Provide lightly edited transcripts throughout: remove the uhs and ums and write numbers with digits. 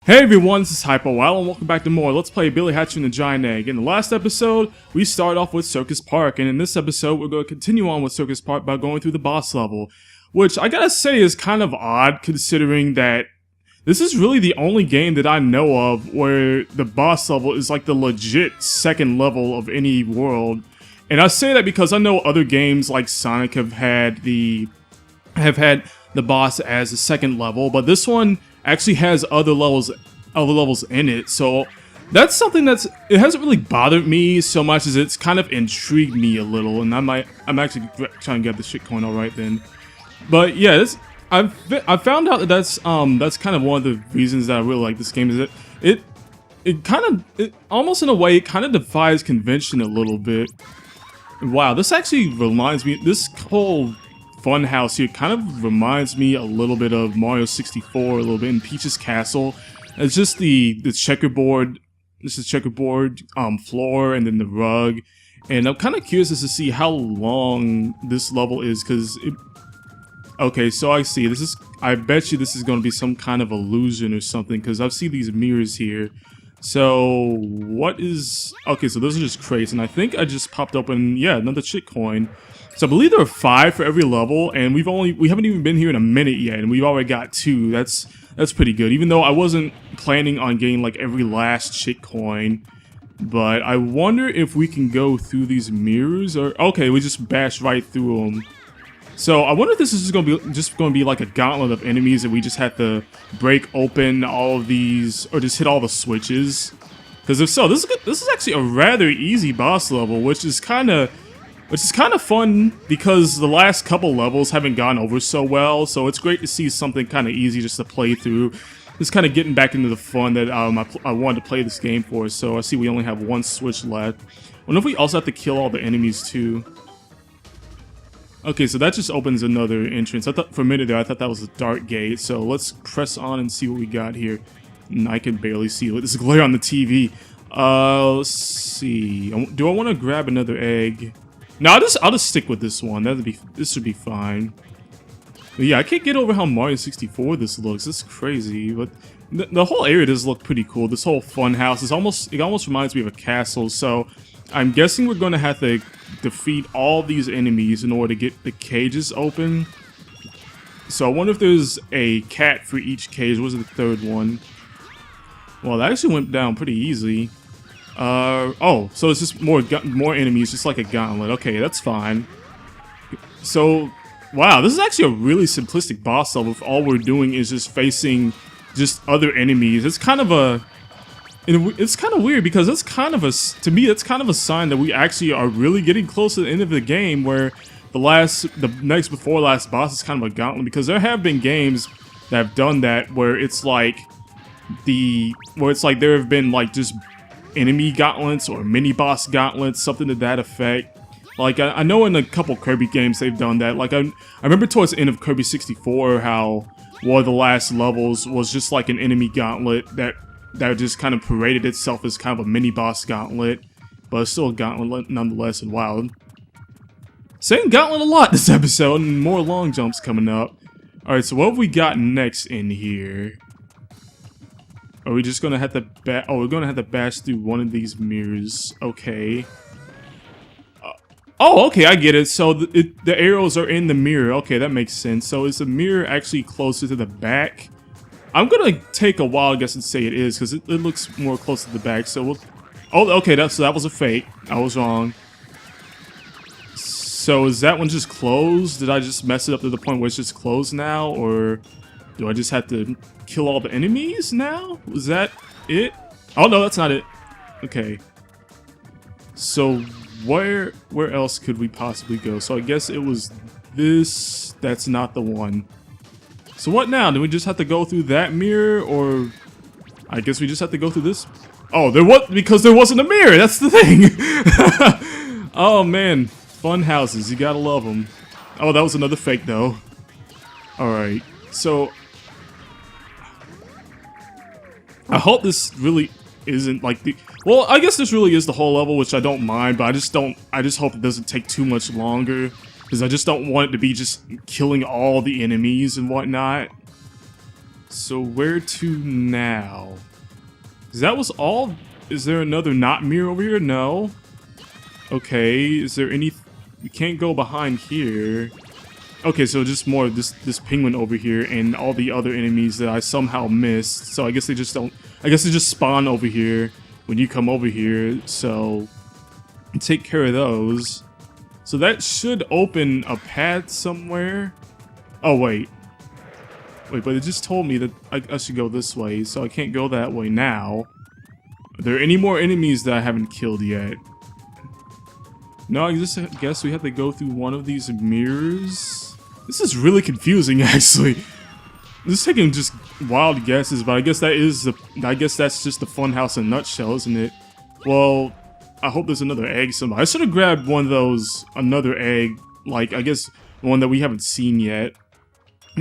Hey everyone, this is HypoWow and welcome back to more Let's Play Billy Hatcher and the Giant Egg. In the last episode, we started off with Circus Park, and in this episode, we're going to continue on with Circus Park by going through the boss level. Which, I gotta say, is kind of odd, considering that this is really the only game that I know of where the boss level is like the legit second level of any world. And I say that because I know other games like Sonic have had the boss as a second level, but this one actually has other levels in it, so that's something it hasn't really bothered me so much as it's kind of intrigued me a little, and I'm actually trying to get the shit going all right then. But yeah, I found out that that's kind of one of the reasons that I really like this game is that it almost in a way it kind of defies convention a little bit. Wow, this actually reminds me, this whole funhouse here kind of reminds me a little bit of Mario 64, a little bit in Peach's Castle. It's just the checkerboard, this is checkerboard floor and then the rug. And I'm kind of curious as to see how long this level is, because okay, so I see, I bet you this is going to be some kind of illusion or something, because I see these mirrors here. So, what is, okay, so those are just crates, and I think I just popped open, yeah, another shit coin. So I believe there are 5 for every level, and we haven't even been here in a minute yet, and we've already got 2. That's pretty good, even though I wasn't planning on getting like every last shit coin. But I wonder if we can go through these mirrors, or okay, we just bash right through them. So I wonder if this is just going to be like a gauntlet of enemies, and we just have to break open all of these, or just hit all the switches. Because if so, this is actually a rather easy boss level, which is kind of fun because the last couple levels haven't gone over so well. So it's great to see something kind of easy just to play through. Just kind of getting back into the fun that I wanted to play this game for. So I see we only have 1 switch left. I wonder if we also have to kill all the enemies too. Okay, so that just opens another entrance. I thought for a minute there, I thought that was a dark gate. So let's press on and see what we got here. And I can barely see it. There's a glare on the TV. Let's see. Do I want to grab another egg? No, I'll just stick with this one. This should be fine. But yeah, I can't get over how Mario 64 this looks. It's crazy, but the whole area does look pretty cool. This whole fun house is almost reminds me of a castle. So I'm guessing we're going to have to defeat all these enemies in order to get the cages open. So I wonder if there's a cat for each cage. What was the 3rd one? Well, that actually went down pretty easily. Oh, so it's just more enemies, just like a gauntlet. Okay, that's fine. So, wow, this is actually a really simplistic boss level if all we're doing is just facing just other enemies. It's kind of weird because it's kind of to me, it's kind of a sign that we actually are really getting close to the end of the game where the next before last boss is kind of a gauntlet, because there have been games that have done that where it's like there have been like just enemy gauntlets or mini boss gauntlets, something to that effect. Like I know in a couple Kirby games they've done that. Like I remember towards the end of Kirby 64 how one of the last levels was just like an enemy gauntlet that just kind of paraded itself as kind of a mini boss gauntlet, but it's still a gauntlet nonetheless. And wow, saying gauntlet a lot this episode, and more long jumps coming up. All right, so what have we got next in here? Are we just gonna have to we're gonna have to bash through one of these mirrors. Okay. Oh, okay, I get it. So the arrows are in the mirror. Okay, that makes sense. So is the mirror actually closer to the back? I'm gonna take a while, I guess, and say it is, because it looks more close to the back. So we'll. Oh, okay, so that was a fake. I was wrong. So is that one just closed? Did I just mess it up to the point where it's just closed now, or do I just have to kill all the enemies now? Was that it? Oh no, that's not it. Okay. So where else could we possibly go? So I guess it was this. That's not the one. So what now? Do we just have to go through that mirror, or I guess we just have to go through this? Oh, because there wasn't a mirror. That's the thing. Oh man, fun houses. You gotta love them. Oh, that was another fake though. All right. So I hope this really isn't like well, I guess this really is the whole level, which I don't mind, but I just hope it doesn't take too much longer, because I just don't want it to be just killing all the enemies and whatnot. So where to now? 'Cause that was all. Is there another not mirror over here? No. Okay, is there any... We can't go behind here. Okay, so just more of this penguin over here and all the other enemies that I somehow missed. So I guess they just don't... I guess they just spawn over here when you come over here. So take care of those. So that should open a path somewhere. Oh, wait. Wait, but it just told me that I should go this way, so I can't go that way now. Are there any more enemies that I haven't killed yet? No, I just guess we have to go through one of these mirrors. This is really confusing, actually. This is taking just wild guesses, but I guess that is the... I guess that's just the funhouse in a nutshell, isn't it? Well, I hope there's another egg somewhere. I should have grabbed one of those, another egg, like, I guess, one that we haven't seen yet.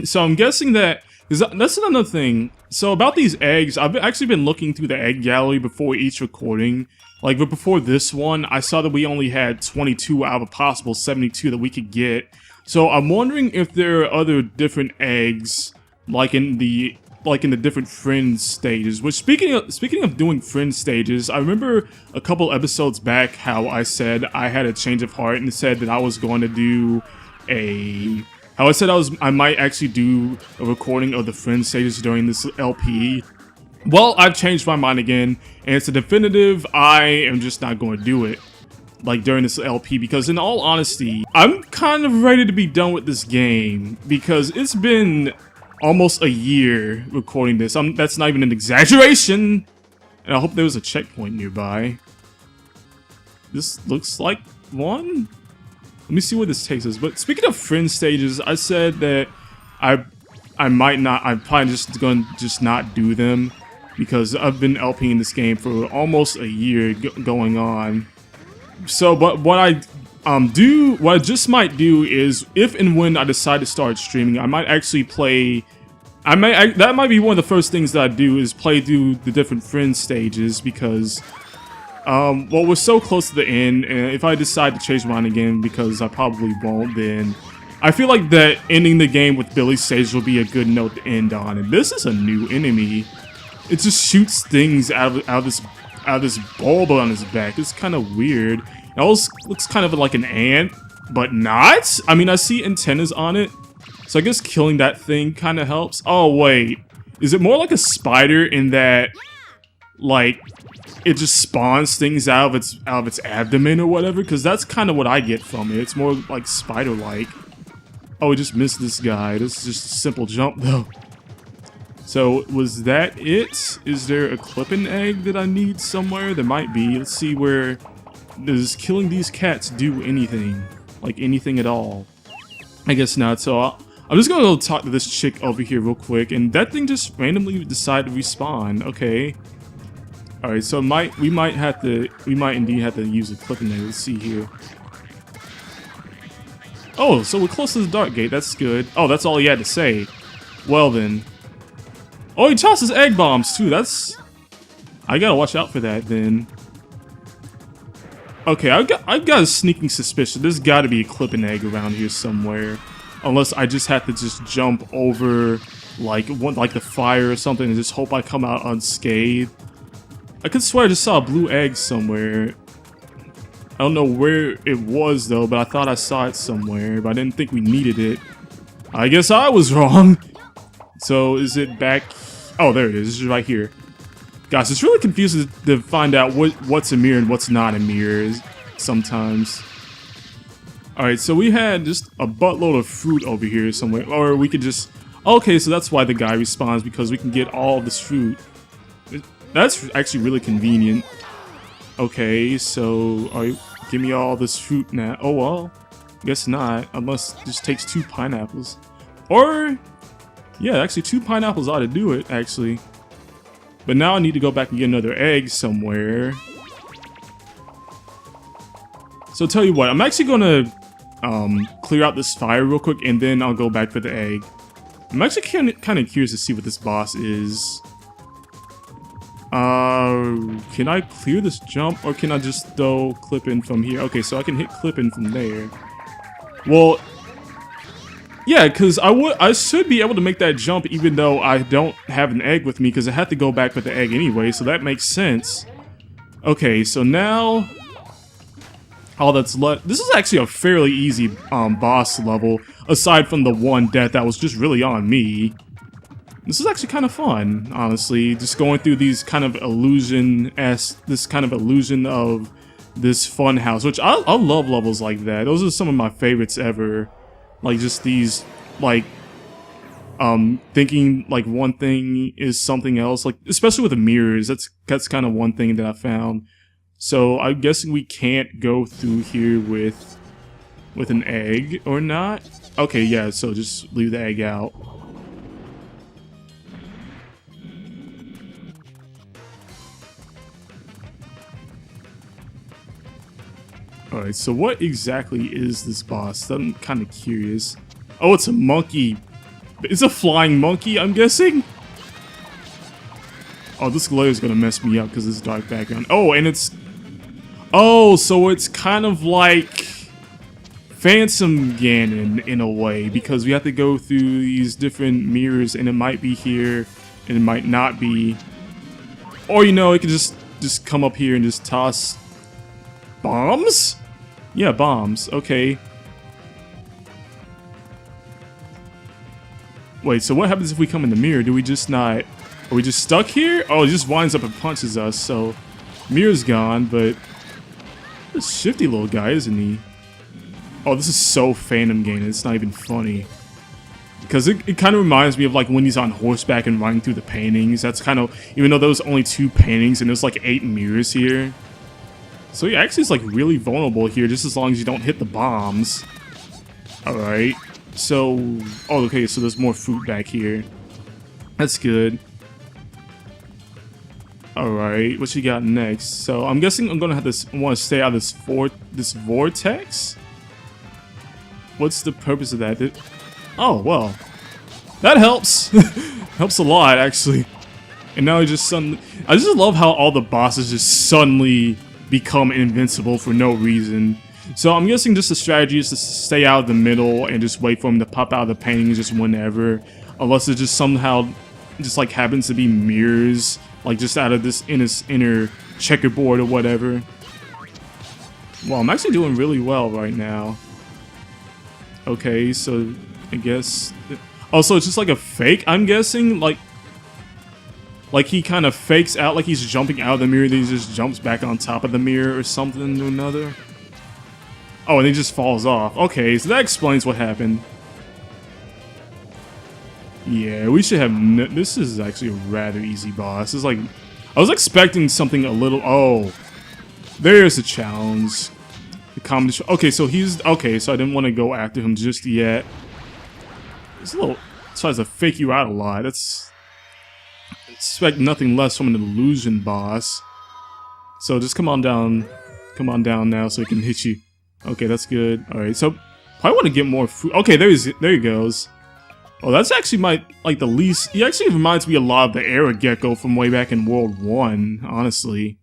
So I'm guessing that... That's another thing. So about these eggs, I've actually been looking through the egg gallery before each recording. Like, but before this one, I saw that we only had 22 out of a possible 72 that we could get. So I'm wondering if there are other different eggs, like in the different friend stages. Which speaking of doing friend stages, I remember a couple episodes back how I said I had a change of heart and said that I was going to do a... How I said I might actually do a recording of the friend stages during this LP. Well, I've changed my mind again, and it's a definitive, I am just not going to do it, like, during this LP, because in all honesty, I'm kind of ready to be done with this game, because it's been almost a year recording this. That's not even an exaggeration, and I hope there was a checkpoint nearby. This looks like one? Let me see where this takes us. But speaking of friend stages, I said that I might not. I'm probably just going to not do them because I've been LPing this game for almost a year going on. So, but what I just might do is, if and when I decide to start streaming, I might actually play. That might be one of the first things that I do is play through the different friend stages because. Well, we're so close to the end, and if I decide to change mine again, because I probably won't, then I feel like that ending the game with Billy's stage will be a good note to end on. And this is a new enemy. It just shoots things out of this bulb on his back. It's kind of weird. It almost looks kind of like an ant, but not. I mean, I see antennas on it, so I guess killing that thing kind of helps. Oh wait, is it more like a spider in that, like? It just spawns things out of its abdomen or whatever, because that's kind of what I get from it. It's more like spider-like. Oh, we just missed this guy. This is just a simple jump, though. So, was that it? Is there a clipping egg that I need somewhere? There might be. Let's see where... Does killing these cats do anything? Like, anything at all? I guess not, so I'm just gonna go talk to this chick over here real quick, and that thing just randomly decided to respawn. Okay. Alright, so we might indeed have to use a clipping egg. Let's see here. Oh, so we're close to the dark gate. That's good. Oh, that's all he had to say. Well then. Oh, he tosses egg bombs too. I gotta watch out for that then. Okay, I've got a sneaking suspicion. There's gotta be a clipping egg around here somewhere. Unless I just have to just jump over like the fire or something and just hope I come out unscathed. I could swear I just saw a blue egg somewhere. I don't know where it was though, but I thought I saw it somewhere, but I didn't think we needed it. I guess I was wrong. So is it back? Oh, there it is. It's right here. Gosh, it's really confusing to find out what's a mirror and what's not a mirror sometimes. Alright, so we had just a buttload of fruit over here somewhere, or we could just... Okay, so that's why the guy responds, because we can get all this fruit. That's actually really convenient. Okay, so give me all this fruit now. Oh well, guess not, unless it just takes 2 pineapples. Or, yeah, actually 2 pineapples ought to do it, actually. But now I need to go back and get another egg somewhere. So tell you what, I'm actually gonna clear out this fire real quick, and then I'll go back for the egg. I'm actually kind of curious to see what this boss is. Can I clear this jump, or can I just throw clip in from here? Okay, so I can hit clip in from there. Well, Yeah, because I should be able to make that jump even though I don't have an egg with me, because I had to go back with the egg anyway, so that makes sense. Okay, so now all that's left. This is actually a fairly easy boss level, aside from the one death that was just really on me. This is actually kind of fun, honestly. Just going through these kind of illusion of this fun house, which I love levels like that. Those are some of my favorites ever. Like just these, like, thinking like one thing is something else. Like especially with the mirrors, that's kind of one thing that I found. So I'm guessing we can't go through here with an egg or not. Okay, yeah. So just leave the egg out. Alright, so what exactly is this boss? I'm kind of curious. Oh, it's a monkey. It's a flying monkey, I'm guessing? Oh, this glare is gonna mess me up because of this dark background. Oh, and it's... Oh, so it's kind of like... Phantom Ganon in a way, because we have to go through these different mirrors, and it might be here, and it might not be. Or, you know, it could just come up here and just toss... Bombs? Yeah, bombs. Okay. Wait, so what happens if we come in the mirror? Do we just not... Are we just stuck here? Oh, it just winds up and punches us, so... Mirror's gone, but... This shifty little guy, isn't he? Oh, this is so Phantom Ganon, it's not even funny. Because it kind of reminds me of like when he's on horseback and running through the paintings. That's kind of... Even though there was only 2 paintings and there's like 8 mirrors here. So he actually is like really vulnerable here, just as long as you don't hit the bombs. Alright. So... Oh, okay, so there's more fruit back here. That's good. Alright, what you got next? So I'm guessing I'm gonna have to want to stay out of this vortex? What's the purpose of that? Oh, well. That helps! Helps a lot, actually. And now I just love how all the bosses just suddenly become invincible for no reason. So I'm guessing just the strategy is to stay out of the middle and just wait for him to pop out of the paintings just whenever. Unless it just somehow just like happens to be mirrors, like just out of this inner checkerboard or whatever. Well, I'm actually doing really well right now. Okay, so I guess... Oh, so it's just like a fake, I'm guessing? Like he kind of fakes out like he's jumping out of the mirror, then he just jumps back on top of the mirror or something or another. Oh, and he just falls off. Okay, so that explains what happened. Yeah, we should have... This is actually a rather easy boss. It's like... I was expecting something a little... Oh. There's a challenge. The combination... Okay, so he's... Okay, so I didn't want to go after him just yet. It's a little... Tries to fake you out a lot. That's... Expect nothing less from an illusion boss. So just come on down now so he can hit you. Okay, that's good. Alright, so probably want to get more food. Okay, there he goes. Oh, that's actually like the least... He actually reminds me a lot of the Era Gecko from way back in World 1, honestly.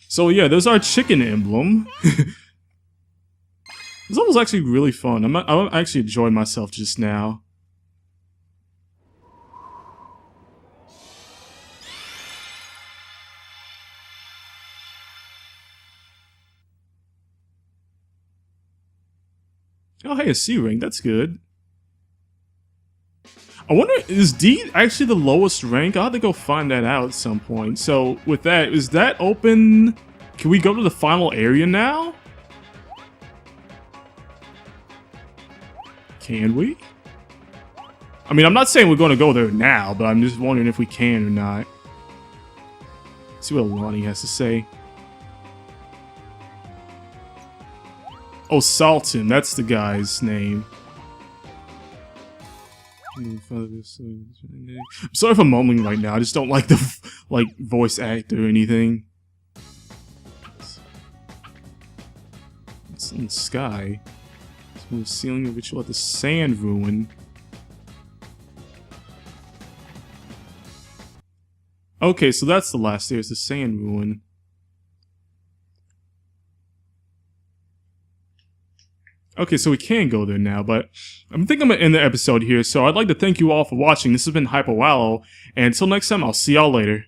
So yeah, there's our chicken emblem. This level's actually really fun. I actually enjoyed myself just now. Oh, hey, a C-ring. That's good. I wonder, is D actually the lowest rank? I'll have to go find that out at some point. So, with that, is that open? Can we go to the final area now? Can we? I mean, I'm not saying we're going to go there now, but I'm just wondering if we can or not. Let's see what Lonnie has to say. Oh, Salton, that's the guy's name. I'm sorry if I'm mumbling right now. I just don't like the voice actor or anything. It's in the sky. It's from the ceiling of which you let the sand ruin. Okay, so that's the last stairs, the sand ruin. Okay, so we can go there now, but I think I'm gonna end the episode here, so I'd like to thank you all for watching. This has been Hyper Wallow, and until next time, I'll see y'all later.